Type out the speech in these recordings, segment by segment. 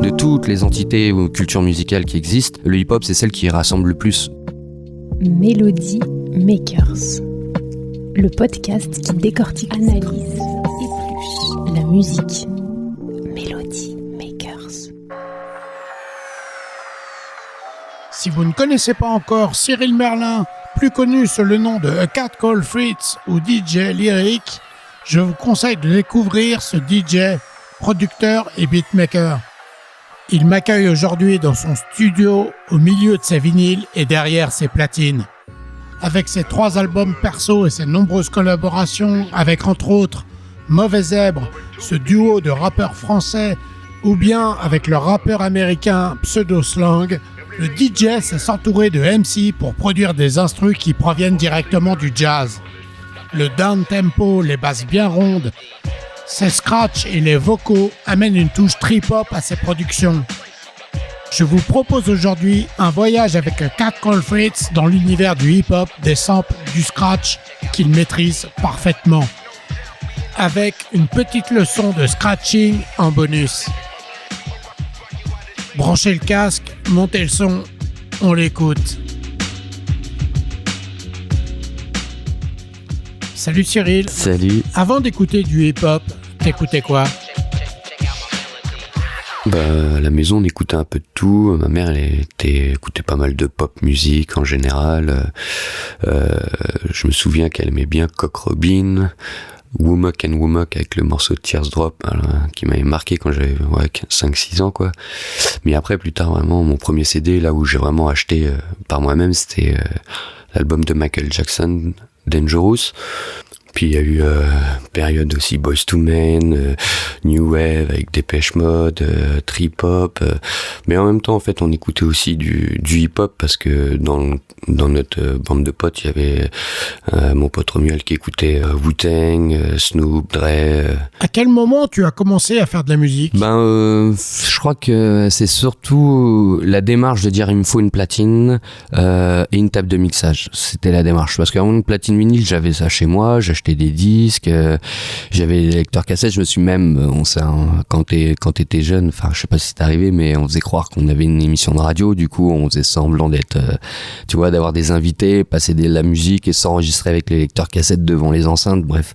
De toutes les entités ou cultures musicales qui existent, le hip-hop, c'est celle qui rassemble le plus. Melody Makers, le podcast qui décortique, analyse, épluche la musique. Melody Makers. Si vous ne connaissez pas encore Cyril Merlin, plus connu sous le nom de A Cat Called Fritz ou DJ Lyric, je vous conseille de découvrir ce DJ, producteur et beatmaker. Il m'accueille aujourd'hui dans son studio, au milieu de ses vinyles et derrière ses platines. Avec ses 3 albums perso et ses nombreuses collaborations avec entre autres Mauvais Zèbre, ce duo de rappeurs français, ou bien avec le rappeur américain Pseudo Slang, le DJ sait s'entourer de MC pour produire des instrus qui proviennent directement du jazz. Le down-tempo, les basses bien rondes, ses scratchs et les vocaux amènent une touche trip-hop à ses productions. Je vous propose aujourd'hui un voyage avec A Cat Called Fritz dans l'univers du hip-hop, des samples, du scratch qu'il maîtrise parfaitement. Avec une petite leçon de scratching en bonus. Branchez le casque, montez le son, on l'écoute. Salut Cyril. Salut. Avant d'écouter du hip-hop, t'écoutais quoi ? À la maison, on écoutait un peu de tout. Ma mère, écoutait pas mal de pop musique en général. Je me souviens qu'elle aimait bien Cock Robin, Womack and Womack avec le morceau de Tears Drop, qui m'avait marqué quand j'avais 5-6 ans, quoi. Mais après, plus tard, vraiment, mon premier CD, là où j'ai vraiment acheté par moi-même, c'était l'album de Michael Jackson, Dangerous. Puis il y a eu période aussi Boyz II Men, New Wave avec Depeche Mode, Trip Hop. Mais en même temps, en fait, on écoutait aussi du hip hop parce que dans notre bande de potes, il y avait mon pote Romuald qui écoutait Wu-Tang, Snoop, Dre. À quel moment tu as commencé à faire de la musique ? Je crois que c'est surtout la démarche de dire il me faut une platine et une table de mixage. C'était la démarche. Parce qu'avant une platine vinyle, j'avais ça chez moi, j'achetais des disques, j'avais des lecteurs cassettes. Je me suis même, quand t'étais jeune, enfin je sais pas si c'est arrivé, mais on faisait croire qu'on avait une émission de radio. Du coup, on faisait semblant d'être, tu vois, d'avoir des invités, passer de la musique et s'enregistrer avec les lecteurs cassettes devant les enceintes. Bref,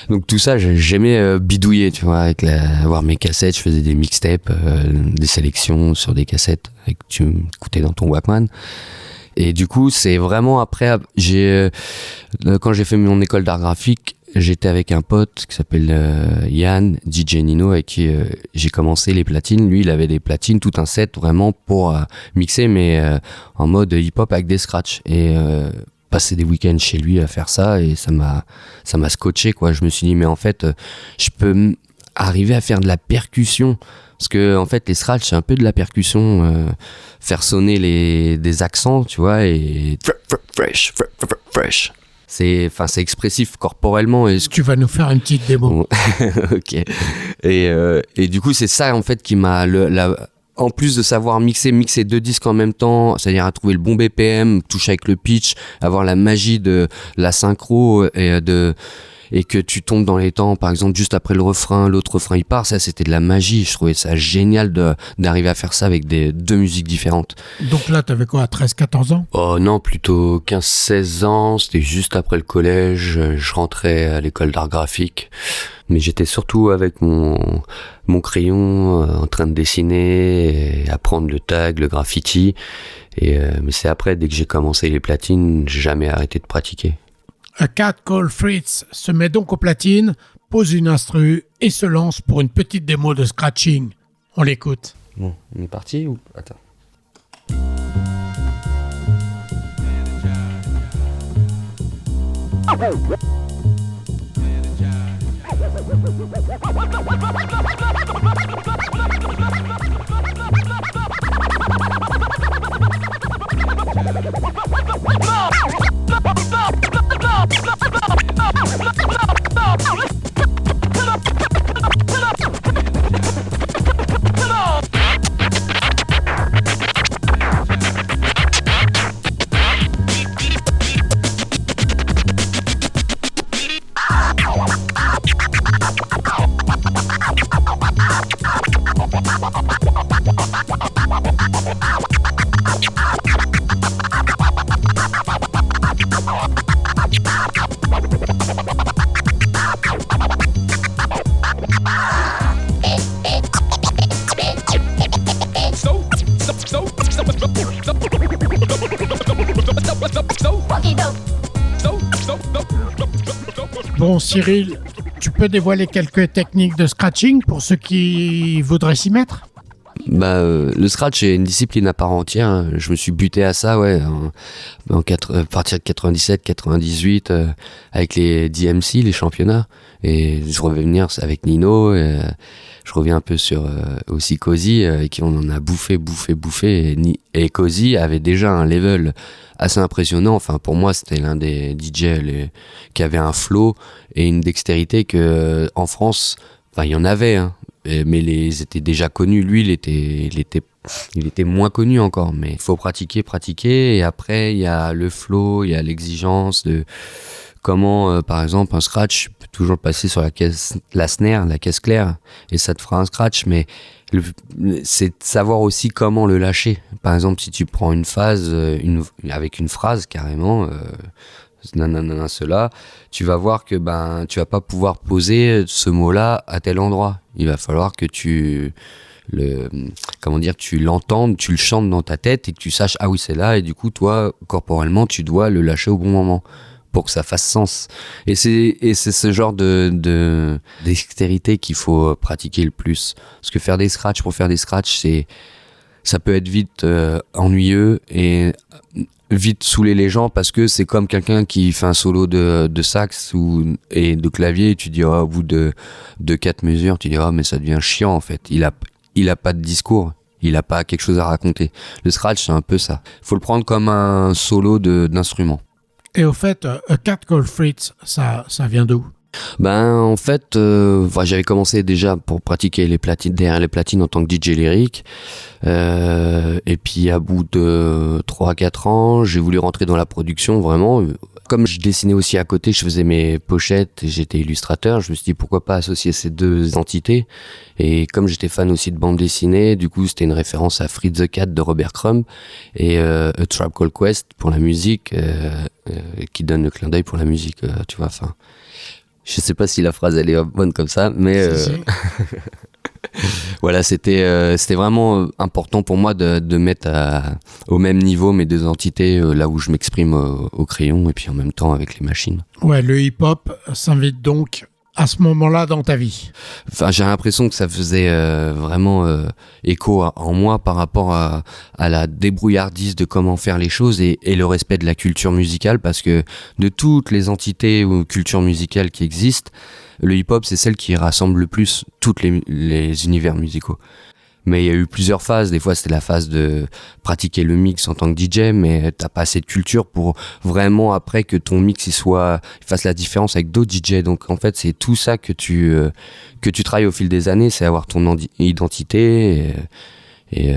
donc tout ça, j'aimais bidouiller, tu vois, avoir mes cassettes. Je faisais des mixtapes, des sélections sur des cassettes que tu écoutais dans ton Walkman. Et du coup, c'est vraiment après, quand j'ai fait mon école d'art graphique, j'étais avec un pote qui s'appelle Yann, DJ Nino, avec qui j'ai commencé les platines. Lui, il avait des platines, tout un set vraiment pour mixer, mais en mode hip-hop avec des scratchs. Et passer des week-ends chez lui à faire ça, et ça m'a scotché, quoi. Je me suis dit, mais en fait, je peux arriver à faire de la percussion. Parce que en fait les scratchs c'est un peu de la percussion, faire sonner des accents, tu vois, et fresh. C'est expressif corporellement. Tu vas nous faire une petite démo. Ok. Et du coup c'est ça en fait qui m'a en plus de savoir mixer 2 disques en même temps, c'est-à-dire à trouver le bon BPM, toucher avec le pitch, avoir la magie de la synchro et que tu tombes dans les temps, par exemple juste après le refrain, l'autre refrain il part, ça c'était de la magie. Je trouvais ça génial d'arriver à faire ça avec 2 musiques différentes. Donc là t'avais quoi, 13-14 ans ? Oh non, plutôt 15-16 ans, c'était juste après le collège, je rentrais à l'école d'art graphique, mais j'étais surtout avec mon crayon en train de dessiner et apprendre le tag, le graffiti, mais c'est après, dès que j'ai commencé les platines, j'ai jamais arrêté de pratiquer. A Cat Called Fritz se met donc aux platines, pose une instru et se lance pour une petite démo de scratching. On l'écoute. Bon, on est parti ou... Attends. Bon, Cyril, tu peux dévoiler quelques techniques de scratching pour ceux qui voudraient s'y mettre ? Le scratch est une discipline à part entière, hein. Je me suis buté à ça, à partir de 97, 98, avec les DMC, les championnats. Et je reviens avec Nino, je reviens un peu sur aussi Cozy, avec qui on en a bouffé. Et Cozy avait déjà un level assez impressionnant. Enfin, pour moi, c'était l'un des DJ qui avait un flow et une dextérité que en France, il y en avait, hein. Mais ils étaient déjà connus. Lui, il était moins connu encore. Mais il faut pratiquer. Et après, il y a le flow, il y a l'exigence de comment, par exemple, un scratch, tu peux toujours passer sur la snare, la caisse claire, et ça te fera un scratch. Mais c'est de savoir aussi comment le lâcher. Par exemple, si tu prends une phase, avec une phrase carrément, nanana cela, tu vas voir que tu vas pas pouvoir poser ce mot-là à tel endroit. Il va falloir que tu l'entendes, tu le chantes dans ta tête et que tu saches ah oui c'est là, et du coup toi corporellement tu dois le lâcher au bon moment pour que ça fasse sens. Et c'est ce genre de dextérité qu'il faut pratiquer le plus, parce que faire des scratchs pour faire des scratchs, ça peut être vite ennuyeux et vite saouler les gens, parce que c'est comme quelqu'un qui fait un solo de sax et de clavier, et tu dis au bout de 4 mesures, tu dis mais ça devient chiant en fait. Il a pas de discours, il a pas quelque chose à raconter. Le scratch c'est un peu ça. Faut le prendre comme un solo d'instrument. Et au fait, A Cat Called Fritz, ça vient d'où ? En fait, j'avais commencé déjà pour pratiquer derrière les platines en tant que DJ lyrique. Et puis, à bout de 3-4 ans, j'ai voulu rentrer dans la production, vraiment. Comme je dessinais aussi à côté, je faisais mes pochettes et j'étais illustrateur, je me suis dit pourquoi pas associer ces deux entités. Et comme j'étais fan aussi de bande dessinée, du coup, c'était une référence à Fritz the Cat de Robert Crumb et A Tribe Called Quest pour la musique, qui donne le clin d'œil pour la musique, tu vois, enfin... Je sais pas si la phrase elle est bonne comme ça, mais voilà, c'était vraiment important pour moi de mettre au même niveau mes deux entités, là où je m'exprime au crayon et puis en même temps avec les machines. Ouais, le hip-hop s'invite donc à ce moment-là dans ta vie. Enfin, j'ai l'impression que ça faisait vraiment écho en moi par rapport à la débrouillardise de comment faire les choses et le respect de la culture musicale, parce que de toutes les entités ou cultures musicales qui existent, le hip-hop c'est celle qui rassemble le plus toutes les univers musicaux. Mais il y a eu plusieurs phases. Des fois, c'était la phase de pratiquer le mix en tant que DJ, mais t'as pas assez de culture pour vraiment après que ton mix il fasse la différence avec d'autres DJ. Donc en fait, c'est tout ça que tu travailles au fil des années, c'est avoir ton identité. Et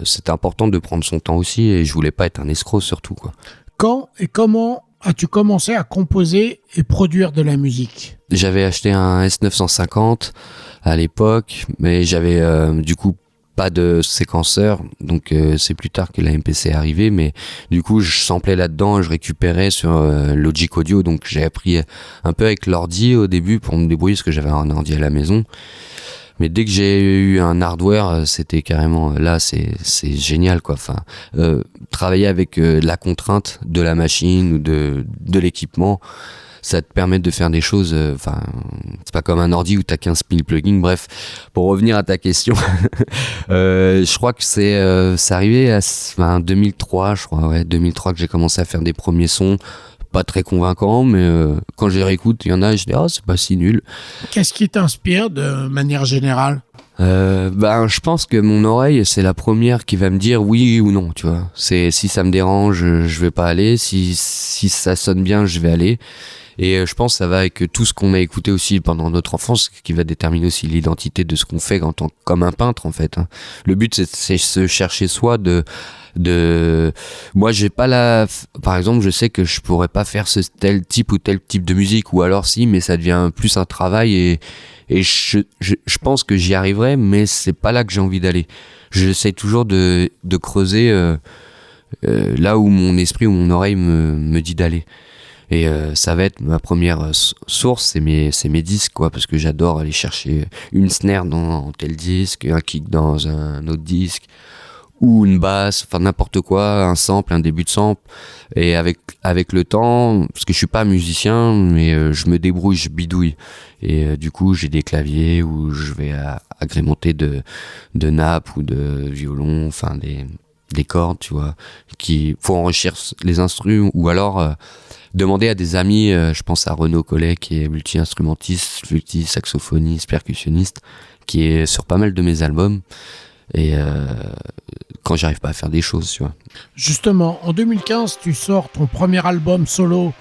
c'est important de prendre son temps aussi. Et je voulais pas être un escroc surtout, quoi. Quand et comment as-tu commencé à composer et produire de la musique ? J'avais acheté un S950 à l'époque, mais j'avais du coup pas de séquenceur, donc c'est plus tard que la MPC est arrivée, mais du coup je samplais là-dedans, je récupérais sur Logic Audio, donc j'ai appris un peu avec l'ordi au début pour me débrouiller parce que j'avais un ordi à la maison. Mais dès que j'ai eu un hardware, c'était carrément là, c'est génial quoi. Enfin, travailler avec la contrainte de la machine ou de l'équipement, ça te permet de faire des choses. Enfin, c'est pas comme un ordi où t'as 15 000 plugins. Bref, pour revenir à ta question, je crois que c'est arrivé en 2003, je crois, ouais, 2003 que j'ai commencé à faire des premiers sons. Pas très convaincant, mais quand je les réécoute, il y en a et je dis c'est pas si nul. Qu'est-ce qui t'inspire de manière générale ? Je pense que mon oreille c'est la première qui va me dire oui ou non, tu vois. Si ça me dérange, je vais pas aller. Si ça sonne bien, je vais aller. Et je pense que ça va avec tout ce qu'on a écouté aussi pendant notre enfance, qui va déterminer aussi l'identité de ce qu'on fait comme un peintre en fait. Le but c'est se chercher soi moi j'ai pas par exemple je sais que je pourrais pas faire tel type de musique, ou alors si, mais ça devient plus un travail et je pense que j'y arriverai, mais c'est pas là que j'ai envie d'aller. J'essaie toujours de creuser là où mon esprit ou mon oreille me dit d'aller. Et ça va être ma première source, c'est mes disques quoi, parce que j'adore aller chercher une snare dans tel disque, un kick dans un autre disque, ou une basse, enfin n'importe quoi, un sample, un début de sample. Et avec le temps, parce que je suis pas musicien, mais je me débrouille, je bidouille. Et du coup, j'ai des claviers où je vais agrémenter de nappes ou de violons, enfin des cordes, tu vois, qui faut enrichir les instrus, ou alors demander à des amis, je pense à Renaud Collet qui est multi-instrumentiste, flûtiste, saxophoniste, percussionniste, qui est sur pas mal de mes albums. Et quand j'arrive pas à faire des choses, tu vois. Justement, en 2015, tu sors ton premier album solo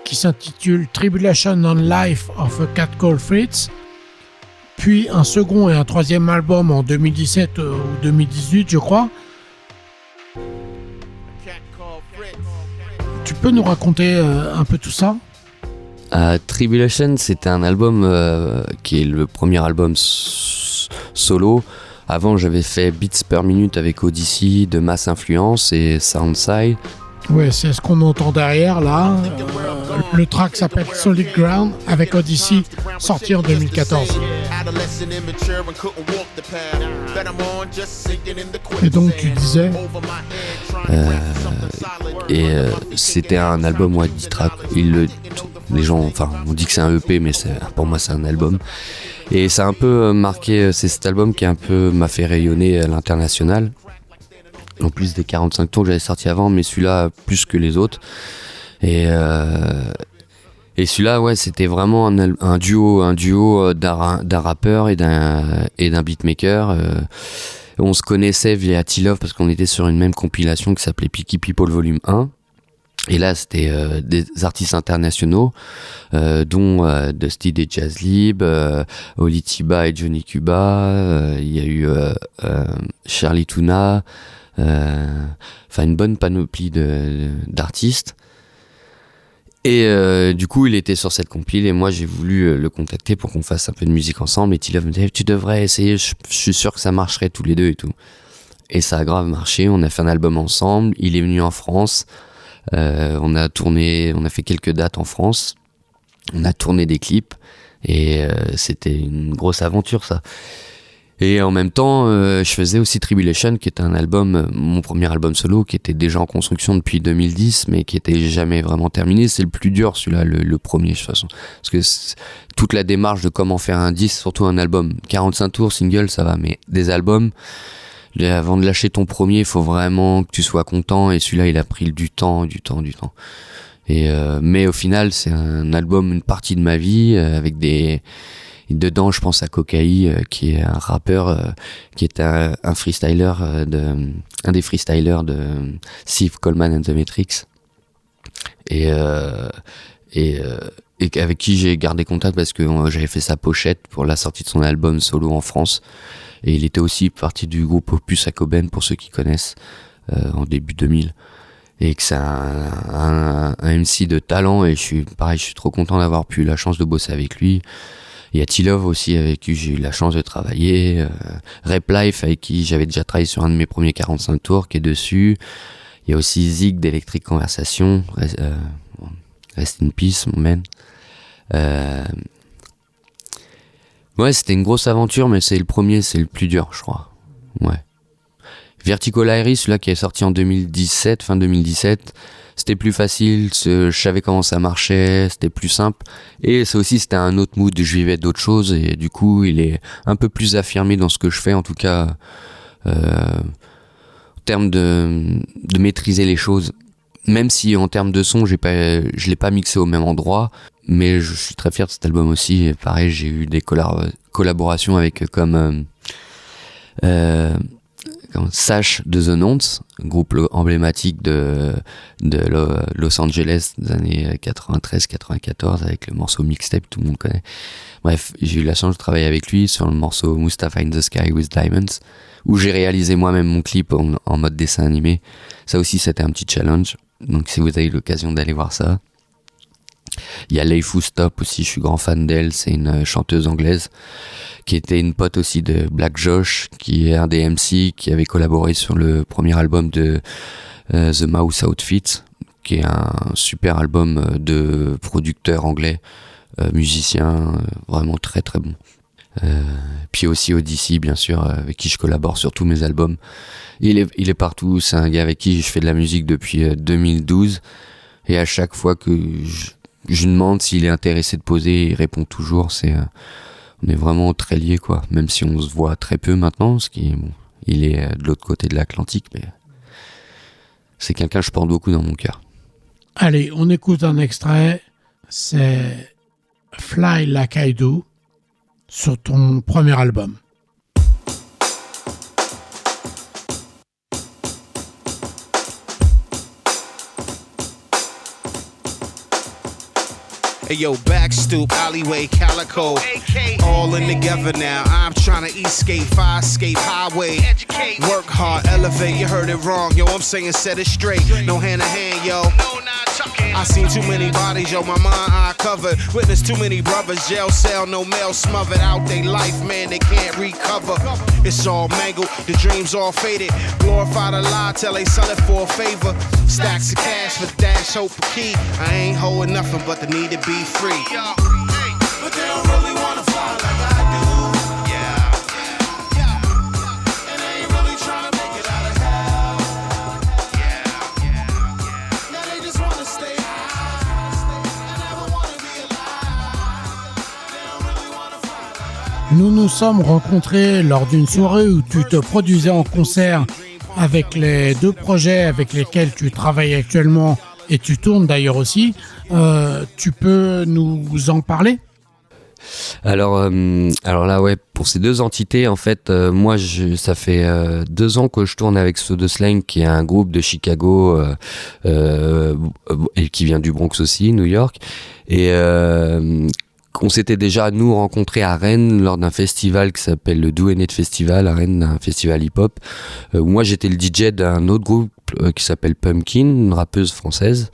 qui s'intitule Tribulation on Life of a Cat Called Fritz, puis un second et un troisième album en 2017 ou 2018, je crois. Tu peux nous raconter un peu tout ça ? Tribulation, c'était un album qui est le premier album solo. Avant, j'avais fait Beats per Minute avec Odyssey, de Mass Influence et Soundside. Ouais, c'est ce qu'on entend derrière là. Le track s'appelle Solid Ground avec Odyssey, sorti en 2014. Et donc tu disais c'était un album 10 tracks. Les gens, enfin, on dit que c'est un EP, mais pour moi c'est un album. Et ça a un peu marqué, c'est cet album qui m'a fait rayonner à l'international. En plus des 45 tours que j'avais sortis avant, mais celui-là plus que les autres. Et celui-là, ouais, c'était vraiment un duo d'un rappeur et d'un beatmaker. On se connaissait via T-Love parce qu'on était sur une même compilation qui s'appelait Picky People Volume 1. Et là, c'était des artistes internationaux, dont Dusty des Jazz Lib, Oli Tiba et Johnny Cuba. Il y a eu Charlie Tuna, enfin une bonne panoplie d'artistes. Et du coup, il était sur cette compile et moi, j'ai voulu le contacter pour qu'on fasse un peu de musique ensemble. Et T-Love me dit, tu devrais essayer, je suis sûr que ça marcherait tous les deux et tout. Et ça a grave marché, on a fait un album ensemble, il est venu en France. On a fait quelques dates en France, on a tourné des clips et c'était une grosse aventure ça. Et en même temps, je faisais aussi Tribulation, qui était un album, mon premier album solo, qui était déjà en construction depuis 2010, mais qui était jamais vraiment terminé. C'est le plus dur, celui-là, le premier, de toute façon. Parce que toute la démarche de comment faire un disque, surtout un album, 45 tours, single, ça va, mais des albums, avant de lâcher ton premier, il faut vraiment que tu sois content, et celui-là, il a pris du temps. Et mais au final, c'est un album, une partie de ma vie, avec des... Et dedans, je pense à Kokai, qui est un rappeur, qui est un freestyler, un des freestylers de Steve Coleman and the Matrix. Et avec qui j'ai gardé contact parce que j'avais fait sa pochette pour la sortie de son album solo en France. Et il était aussi partie du groupe Opus Akoben, pour ceux qui connaissent, en début 2000. Et que c'est un MC de talent, et je suis trop content d'avoir pu la chance de bosser avec lui. Il y a T-Love aussi, avec qui j'ai eu la chance de travailler. Rap Life, avec qui j'avais déjà travaillé sur un de mes premiers 45 tours, qui est dessus. Il y a aussi Zig d'Electric Conversation. Rest in peace, mon man. Ouais, c'était une grosse aventure, mais c'est le premier, c'est le plus dur, je crois. Ouais. Vertical Iris, celui-là qui est sorti en 2017, fin 2017, c'était plus facile, je savais comment ça marchait, c'était plus simple. Et ça aussi, c'était un autre mood, je vivais d'autres choses, et du coup, il est un peu plus affirmé dans ce que je fais, en tout cas, en termes de maîtriser les choses. Même si en termes de son, je l'ai pas mixé au même endroit, mais je suis très fier de cet album aussi. Et pareil, j'ai eu des collaborations avec comme Sash de The Nonce, groupe emblématique de Los Angeles des années 93-94, avec le morceau Mixtape, tout le monde connaît. Bref, j'ai eu la chance de travailler avec lui sur le morceau Mustafa in the Sky with Diamonds, où j'ai réalisé moi-même mon clip en mode dessin animé. Ça aussi, c'était un petit challenge, donc si vous avez l'occasion d'aller voir ça. Il y a Leifu Stop aussi, je suis grand fan d'elle, c'est une chanteuse anglaise qui était une pote aussi de Black Josh, qui est un des MC qui avait collaboré sur le premier album de The Mouse Outfit, qui est un super album de producteur anglais, musicien, vraiment très très bon. Puis aussi Odyssey, bien sûr, avec qui je collabore sur tous mes albums. Il est partout, c'est un gars avec qui je fais de la musique depuis 2012. Et à chaque fois que je lui demande s'il est intéressé de poser, il répond toujours. On est vraiment très liés, quoi. Même si on se voit très peu maintenant, il est de l'autre côté de l'Atlantique, mais c'est quelqu'un que je porte beaucoup dans mon cœur. Allez, on écoute un extrait. C'est Fly Like I Do sur ton premier album. Hey yo, backstoop, alleyway, calico, all in together now. I'm trying to escape, fire escape, highway, educate, work hard, elevate. You heard it wrong, yo. I'm saying set it straight, no hand to hand, yo. I seen too many bodies, yo. My mind eye covered. Witness too many brothers, jail cell, no mail smothered out. They life, man, they can't recover. It's all mangled, the dreams all faded. Glorify the lie till they sell it for a favor. Stacks of cash for dash, hope for key. I ain't holding nothing but the need to be free. But they don't really wanna fly like I do. Yeah. And they ain't really trying to make it out of hell. Yeah. Now they just wanna stay high. And never wanna be alive. They don't really wanna fly like I do. Nous nous sommes rencontrés lors d'une soirée où tu te produisais en concert avec les deux projets avec lesquels tu travailles actuellement et tu tournes d'ailleurs aussi. Tu peux nous en parler ? Alors là, ouais, pour ces deux entités, en fait, moi, ça fait 2 ans que je tourne avec Soda Slang, qui est un groupe de Chicago et qui vient du Bronx aussi, New York. Et on s'était déjà, nous, rencontrés à Rennes lors d'un festival qui s'appelle le Do It Festival, à Rennes, un festival hip-hop. Moi, j'étais le DJ d'un autre groupe qui s'appelle Pumpkin, une rappeuse française.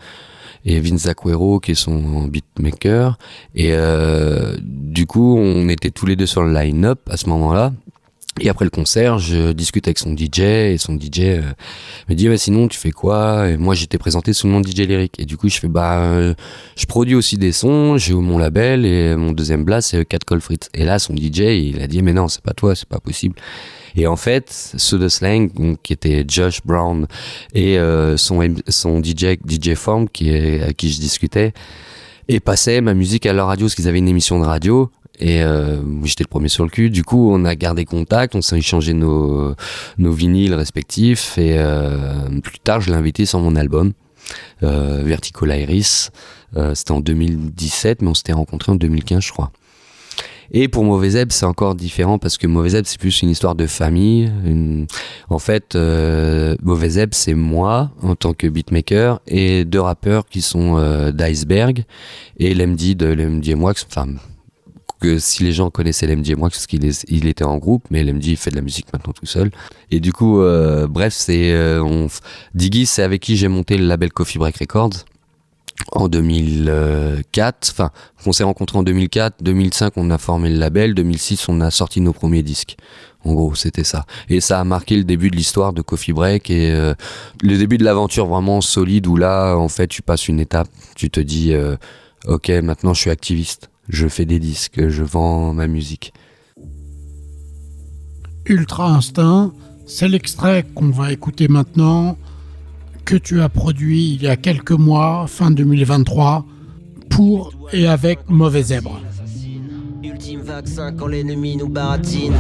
Et Vince Zacquero qui est son beatmaker, et du coup on était tous les deux sur le line-up à ce moment-là, et après le concert je discute avec son DJ, et son DJ me dit sinon tu fais quoi, et moi j'étais présenté sous le nom de DJ Lyric, et du coup je fais je produis aussi des sons, j'ai mon label, et mon deuxième blast c'est Cat Call Fritz, et là son DJ il a dit mais non c'est pas toi, c'est pas possible. Et en fait, Soda Slang, qui était Josh Brown, et son DJ Form, avec qui je discutais, et passait ma musique à leur radio, parce qu'ils avaient une émission de radio, et j'étais le premier sur le cul. Du coup, on a gardé contact, on s'est échangé nos vinyles respectifs, et plus tard, je l'ai invité sur mon album, Vertical Iris. C'était en 2017, mais on s'était rencontrés en 2015, je crois. Et pour Mauvais Zèbre, c'est encore différent parce que Mauvais Zèbre, c'est plus une histoire de famille. En fait, Mauvais Zèbre, c'est moi en tant que beatmaker et 2 rappeurs qui sont d'Iceberg et l'MD de l'MD Wax. Enfin, que si les gens connaissaient l'MD Wax, parce qu'il était en groupe, mais l'MD il fait de la musique maintenant tout seul. Et du coup, bref, Diggy, c'est avec qui j'ai monté le label Coffee Break Records. En 2004, enfin, on s'est rencontrés en 2004, 2005 on a formé le label, 2006 on a sorti nos premiers disques. En gros, c'était ça. Et ça a marqué le début de l'histoire de Coffee Break et le début de l'aventure vraiment solide où là, en fait, tu passes une étape, tu te dis, ok, maintenant je suis activiste, je fais des disques, je vends ma musique. Ultra Instinct, c'est l'extrait qu'on va écouter maintenant, que tu as produit il y a quelques mois, fin 2023, pour et avec Mauvais Zèbre. Ultime vaccin quand l'ennemi nous baratine.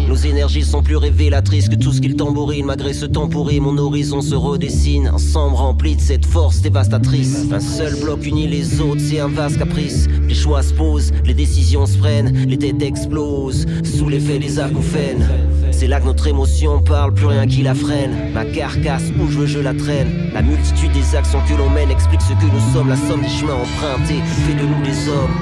Nos énergies sont plus révélatrices que tout ce qu'il tambourine. Malgré ce temps pourri, mon horizon se redessine. Ensemble rempli de cette force dévastatrice. Un seul bloc unit les autres, c'est un vaste caprice. Les choix se posent, les décisions se prennent, les têtes explosent sous l'effet des acouphènes. C'est là que notre émotion parle, plus rien qui la freine. Ma carcasse, où je veux, je la traîne. La multitude des actions que l'on mène explique ce que nous sommes. La somme des chemins empruntés fait de nous des hommes.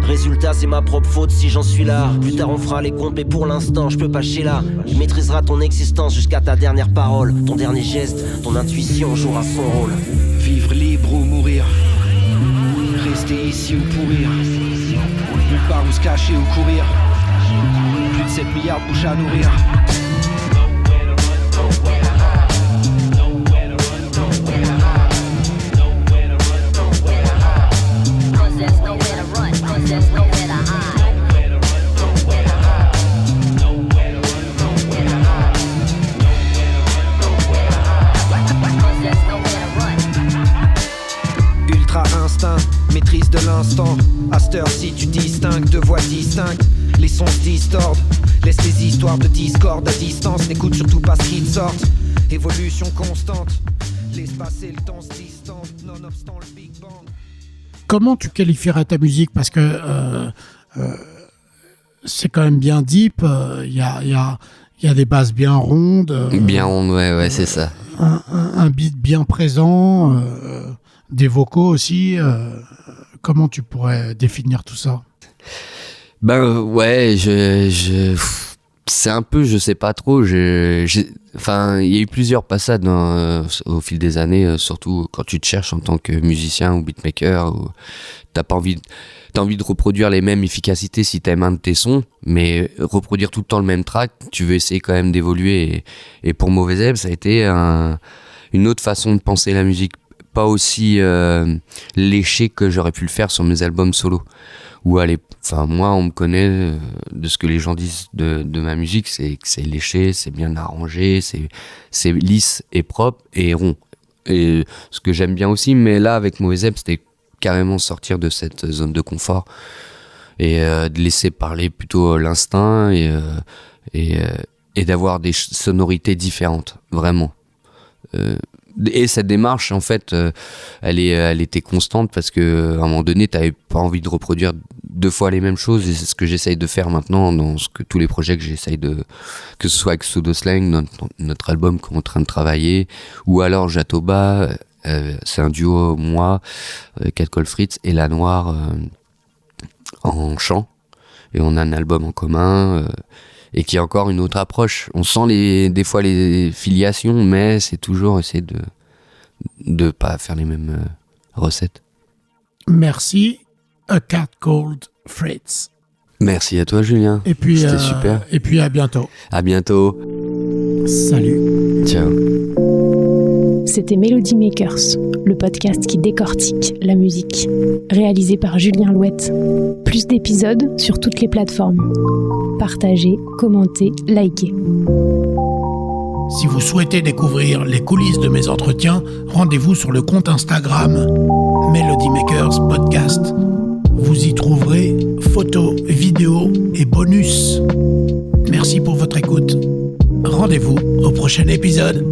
Résultat, c'est ma propre faute si j'en suis là. Plus tard on fera les comptes, mais pour l'instant je peux pas chez là. Tu maîtriseras ton existence jusqu'à ta dernière parole. Ton dernier geste, ton intuition jouera son rôle. Vivre libre ou mourir, rester ici ou pourrir, nulle part où se cacher ou courir. Plus de 7 milliards de bouches à nourrir. l'instant. À cette heure-ci tu distingues deux voix distinctes. Les sons se distordent. Laisse les histoires de discorde à distance. N'écoute surtout pas ce qui te sortent. Évolution constante. L'espace et le temps se distendent. Nonobstant le Big Bang. Comment tu qualifierais ta musique? Parce que c'est quand même bien deep. Il y a des basses bien rondes. Bien ronde, ouais, c'est ça. Un beat bien présent. Des vocaux aussi. Comment tu pourrais définir tout ça? Ben ouais, c'est un peu, je sais pas trop. Enfin, il y a eu plusieurs passades au fil des années, surtout quand tu te cherches en tant que musicien ou beatmaker. Où t'as envie de reproduire les mêmes efficacités si t'aimes un de tes sons, mais reproduire tout le temps le même track, tu veux essayer quand même d'évoluer. Et pour Mauvais Zèbre, ça a été une autre façon de penser la musique, pas aussi léché que j'aurais pu le faire sur mes albums solo. Où moi, on me connaît de ce que les gens disent de ma musique, c'est que c'est léché, c'est bien arrangé, c'est lisse et propre et rond. Et ce que j'aime bien aussi, mais là, avec Mauvais Zèbre, c'était carrément sortir de cette zone de confort et de laisser parler plutôt l'instinct et d'avoir des sonorités différentes, vraiment. Et cette démarche, en fait, elle était constante parce que à un moment donné, t'avais pas envie de reproduire deux fois les mêmes choses, et c'est ce que j'essaye de faire maintenant dans tous les projets que j'essaye que ce soit avec Pseudo Slang, notre album qu'on est en train de travailler, ou alors Jatoba, c'est un duo, moi, Cat Call Fritz et La Noire en chant, et on a un album en commun. Et qui est encore une autre approche. On sent des fois les filiations, mais c'est toujours essayer de pas faire les mêmes recettes. Merci, A Cat Called Fritz. Merci à toi, Julien. Et puis, c'était super. Et puis à bientôt. À bientôt. Salut. Ciao. C'était Melody Makers, le podcast qui décortique la musique. Réalisé par Julien Louette. Plus d'épisodes sur toutes les plateformes. Partagez, commentez, likez. Si vous souhaitez découvrir les coulisses de mes entretiens, rendez-vous sur le compte Instagram Melody Makers Podcast. Vous y trouverez photos, vidéos et bonus. Merci pour votre écoute. Rendez-vous au prochain épisode.